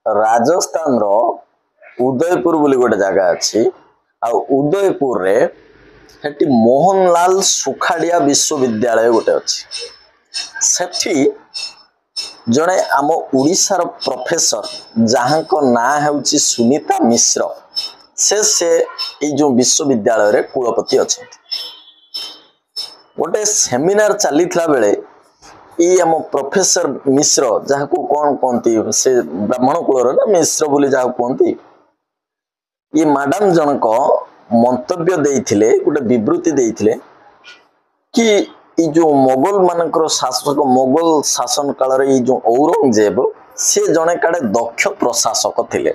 राजस्थान रो उदयपुर बोली गोटे जगह अच्छी आ उदयपुर रे हेटी मोहनलाल सुखाड़िया विश्वविद्यालय गोटे अच्छी सेठी जड़े आम उड़ीसार प्रोफेसर जहाँ को ना है सुनीता मिश्र से जो विश्वविद्यालय रे कुलपति अच्छा गोटे सेमिनार चली बेले ये आम प्रोफेसर मिश्र जहाँ को कौन कहती से ब्राह्मण कूलर ना मिश्र बोली जहाँ कहती ये मैडम जनक मंतव्य देइथिले गोटे विवृत्ति देइथिले कि ये जो मोगल मानकर शासक मोगल शासन काल रे जो औरंगजेब से जने काडे दक्ष प्रशासक थिले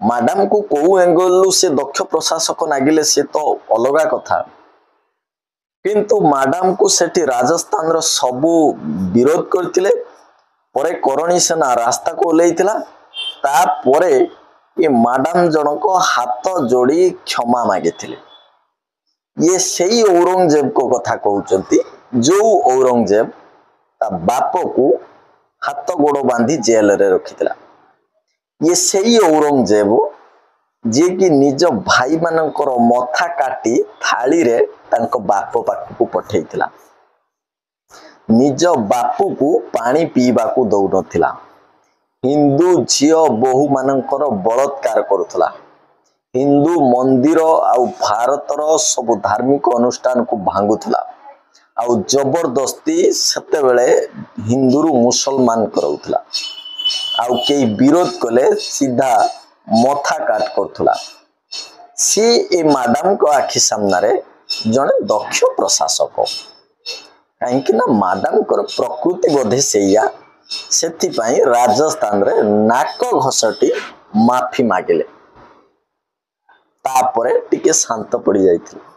मैडम को कौ एंगल से दक्ष प्रशासक नागिले से तो अलगा कथा किंतु मैडम को सेठी राजस्थान रो सबु विरोध करथिले परे करणी सेना रास्ता को ओलेइथिला ता परे ये मैडम जनक हाथ जोड़ी क्षमा मागिथिले ये सही औरंगजेब को कथा कहउचंती जो औरंगजेब ता बाप को हाथ गोड़ बांधी जेल रे रखिथिला ये सही औरंगजेब जे कि निज भाई मानकर मथा काटी थाली रे तांको बाप पाख को पठेइथिला निज बापू को पानी पीबा को दउ नथिला हिंदू झियो बहु मानकर बलात्कार करुथला हिंदू मंदिर आउ भारतर सब धार्मिक अनुष्ठान को भांगुथला आउ जबरदस्ती सेते बेले हिंदू मुसलमान करउथला आउ के विरोध कले सीधा मथा काट करथुला सी ए मैडम को आखि सामना रे जने दक्ष प्रशासक काहेकि ना मैडम कर प्रकृति बोधे सेया सेति पई राजस्थान रे नाक घसटी माफी मागिले तापरे टिके शांत पड़ी जाइथिले।